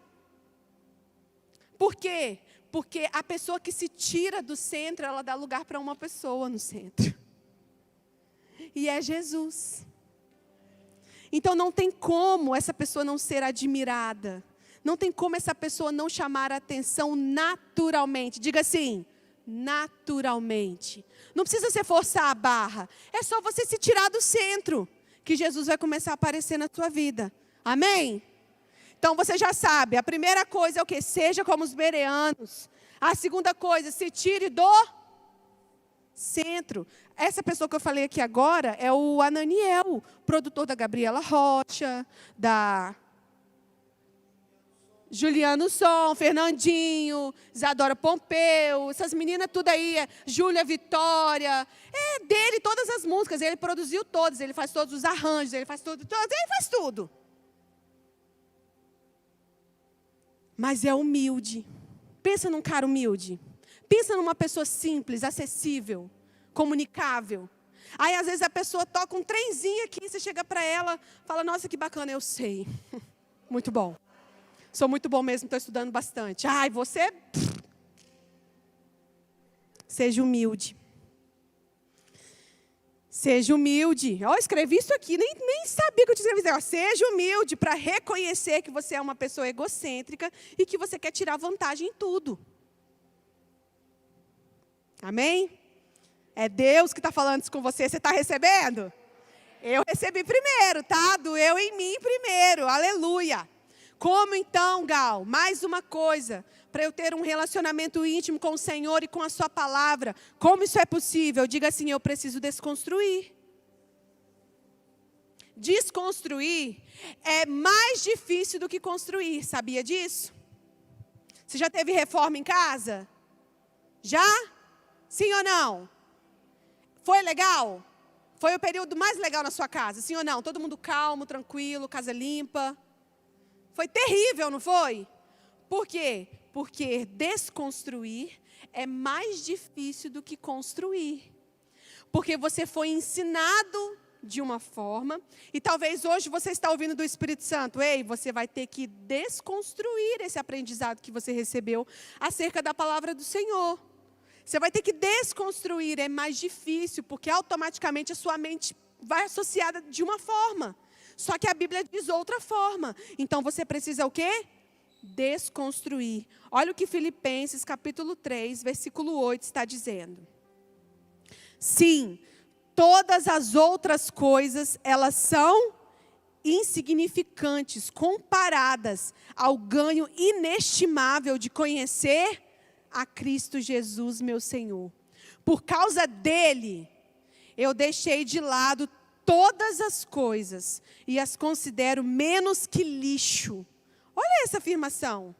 Por quê? Porque a pessoa que se tira do centro, ela dá lugar para uma pessoa no centro. E é Jesus. Então não tem como essa pessoa não ser admirada. Não tem como essa pessoa não chamar a atenção naturalmente. Diga assim, naturalmente. Não precisa você forçar a barra. É só você se tirar do centro, que Jesus vai começar a aparecer na sua vida. Amém? Então você já sabe, a primeira coisa é o quê? Seja como os bereanos. A segunda coisa, se tire do centro. Essa pessoa que eu falei aqui agora é o Ananiel, produtor da Gabriela Rocha, da Juliano Som, Fernandinho, Isadora Pompeu, essas meninas tudo aí, Júlia Vitória. É dele todas as músicas, ele produziu todas, ele faz todos os arranjos, ele faz tudo, ele faz tudo. Mas é humilde. Pensa num cara humilde. Pensa numa pessoa simples, acessível, comunicável. Aí, às vezes, a pessoa toca um trenzinho aqui, você chega para ela, fala, nossa, que bacana, eu sei. Muito bom. Sou muito bom mesmo, estou estudando bastante. Ai, você... Seja humilde. Seja humilde. Eu escrevi isso aqui, nem sabia que eu tinha escrevido. Seja humilde para reconhecer que você é uma pessoa egocêntrica e que você quer tirar vantagem em tudo. Amém? É Deus que está falando isso com você. Você está recebendo? Eu recebi primeiro, tá? Doeu em mim primeiro. Aleluia. Como então, Gal? Mais uma coisa. Para eu ter um relacionamento íntimo com o Senhor e com a sua palavra. Como isso é possível? Diga assim, eu preciso desconstruir. Desconstruir é mais difícil do que construir. Sabia disso? Você já teve reforma em casa? Já? Sim ou não? Foi legal? Foi o período mais legal na sua casa? Sim ou não? Todo mundo calmo, tranquilo, casa limpa. Foi terrível, não foi? Por quê? Porque desconstruir é mais difícil do que construir. Porque você foi ensinado de uma forma, e talvez hoje você está ouvindo do Espírito Santo. Ei, você vai ter que desconstruir esse aprendizado que você recebeu acerca da palavra do Senhor. Você vai ter que desconstruir, é mais difícil, porque automaticamente a sua mente vai associada de uma forma. Só que a Bíblia diz outra forma. Então você precisa o quê? Desconstruir. Olha o que Filipenses capítulo 3, versículo 8 está dizendo. Sim, todas as outras coisas, elas são insignificantes, comparadas ao ganho inestimável de conhecer a Cristo Jesus, meu Senhor. Por causa dele, eu deixei de lado todas as coisas e as considero menos que lixo. Olha essa afirmação.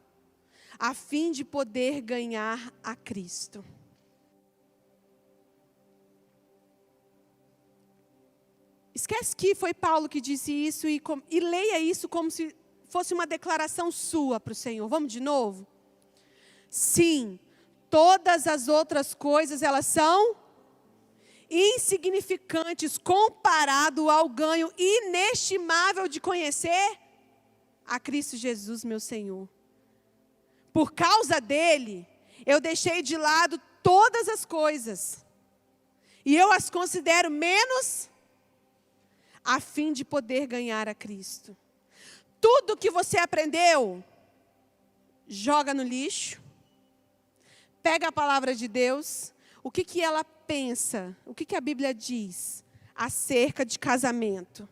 A fim de poder ganhar a Cristo. Esquece que foi Paulo que disse isso e leia isso como se fosse uma declaração sua para o Senhor. Vamos de novo? Sim, todas as outras coisas, elas são insignificantes comparado ao ganho inestimável de conhecer a Cristo Jesus, meu Senhor. Por causa dele, eu deixei de lado todas as coisas. E eu as considero menos a fim de poder ganhar a Cristo. Tudo que você aprendeu, joga no lixo. Pega a palavra de Deus. O que ela pensa? O que a Bíblia diz acerca de casamento?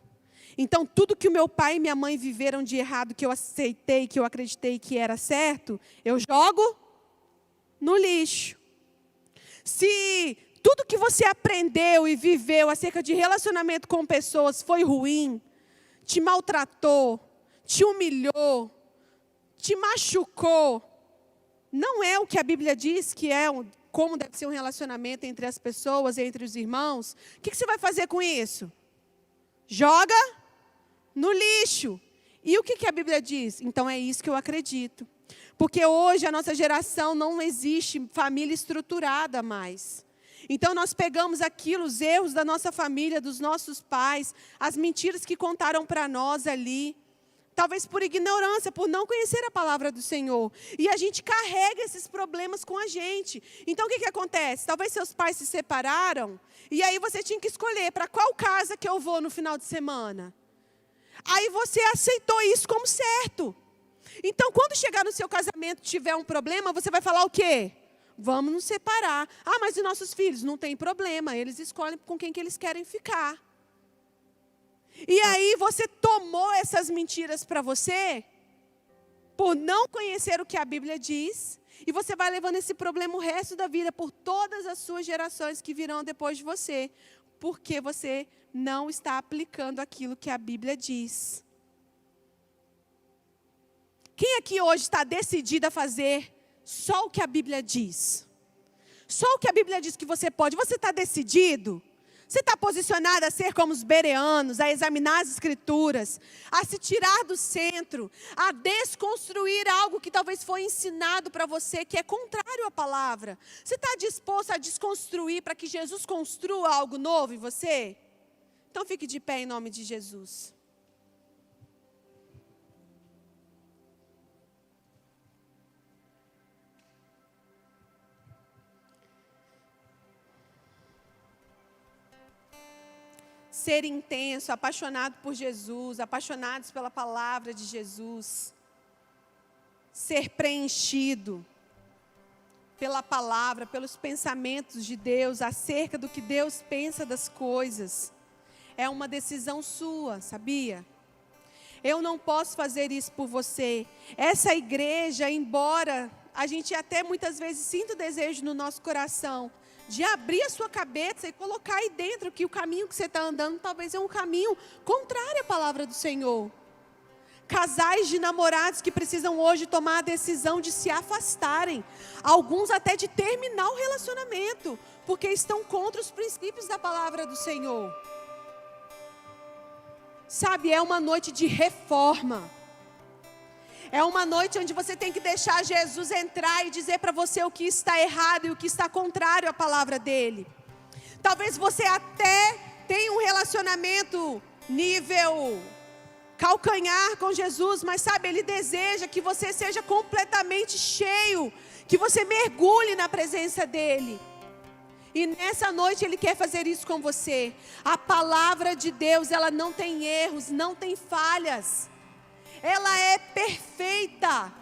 Então, tudo que o meu pai e minha mãe viveram de errado, que eu aceitei, que eu acreditei que era certo, eu jogo no lixo. Se tudo que você aprendeu e viveu acerca de relacionamento com pessoas foi ruim, te maltratou, te humilhou, te machucou, não é o que a Bíblia diz que é como deve ser um relacionamento entre as pessoas, entre os irmãos, o que você vai fazer com isso? Joga no lixo. E o que a Bíblia diz? Então é isso que eu acredito. Porque hoje a nossa geração não existe família estruturada mais. Então nós pegamos aquilo, os erros da nossa família, dos nossos pais, as mentiras que contaram para nós ali, talvez por ignorância, por não conhecer a palavra do Senhor. E a gente carrega esses problemas com a gente. Então o que acontece? Talvez seus pais se separaram, e aí você tinha que escolher para qual casa que eu vou no final de semana. Aí você aceitou isso como certo. Então quando chegar no seu casamento e tiver um problema, você vai falar o quê? Vamos nos separar. Ah, mas e nossos filhos? Não tem problema, eles escolhem com quem que eles querem ficar. E aí você tomou essas mentiras para você, por não conhecer o que a Bíblia diz, e você vai levando esse problema o resto da vida, por todas as suas gerações que virão depois de você, porque você não está aplicando aquilo que a Bíblia diz. Quem aqui hoje está decidido a fazer só o que a Bíblia diz? Só o que a Bíblia diz que você pode. Você está decidido? Você está posicionado a ser como os bereanos, a examinar as Escrituras, a se tirar do centro, a desconstruir algo que talvez foi ensinado para você, que é contrário à palavra? Você está disposto a desconstruir para que Jesus construa algo novo em você? Então fique de pé em nome de Jesus. Ser intenso, apaixonado por Jesus, apaixonados pela palavra de Jesus. Ser preenchido pela palavra, pelos pensamentos de Deus, acerca do que Deus pensa das coisas. É uma decisão sua, sabia? Eu não posso fazer isso por você. Essa igreja, embora a gente até muitas vezes sinta o desejo no nosso coração de abrir a sua cabeça e colocar aí dentro que o caminho que você está andando talvez é um caminho contrário à palavra do Senhor. Casais de namorados que precisam hoje tomar a decisão de se afastarem. Alguns até de terminar o relacionamento, porque estão contra os princípios da palavra do Senhor. Sabe, é uma noite de reforma. É uma noite onde você tem que deixar Jesus entrar e dizer para você o que está errado e o que está contrário à palavra dele. Talvez você até tenha um relacionamento nível calcanhar com Jesus, mas sabe, ele deseja que você seja completamente cheio, que você mergulhe na presença dele. E nessa noite ele quer fazer isso com você. A palavra de Deus, ela não tem erros, não tem falhas. Ela é perfeita.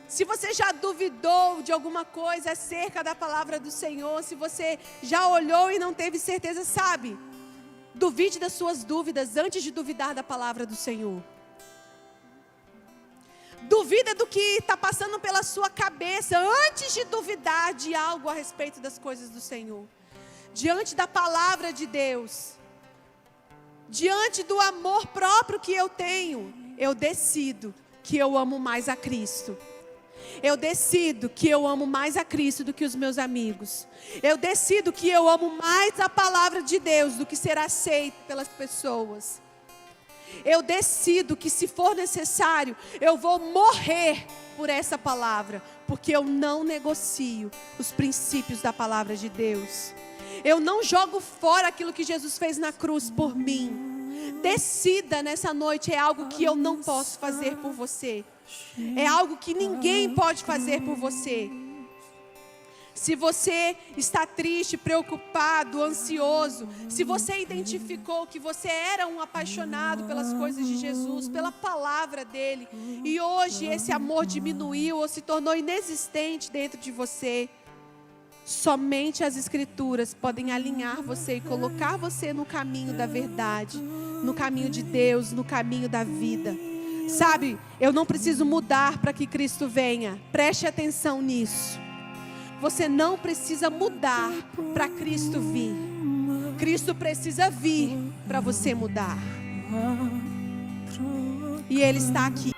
Se você já duvidou de alguma coisa acerca da palavra do Senhor, se você já olhou e não teve certeza, sabe? Duvide das suas dúvidas antes de duvidar da palavra do Senhor. Duvida do que está passando pela sua cabeça antes de duvidar de algo a respeito das coisas do Senhor. Diante da palavra de Deus, diante do amor próprio que eu tenho, eu decido que eu amo mais a Cristo. Eu decido que eu amo mais a Cristo do que os meus amigos. Eu decido que eu amo mais a palavra de Deus do que ser aceito pelas pessoas. Eu decido que, se for necessário, eu vou morrer por essa palavra, porque eu não negocio os princípios da palavra de Deus. Eu não jogo fora aquilo que Jesus fez na cruz por mim. Decida nessa noite, é algo que eu não posso fazer por você. É algo que ninguém pode fazer por você. Se você está triste, preocupado, ansioso, se você identificou que você era um apaixonado pelas coisas de Jesus, pela palavra dele, e hoje esse amor diminuiu ou se tornou inexistente dentro de você, somente as Escrituras podem alinhar você e colocar você no caminho da verdade, no caminho de Deus, no caminho da vida. Sabe, eu não preciso mudar para que Cristo venha. Preste atenção nisso. Você não precisa mudar para Cristo vir. Cristo precisa vir para você mudar. E Ele está aqui.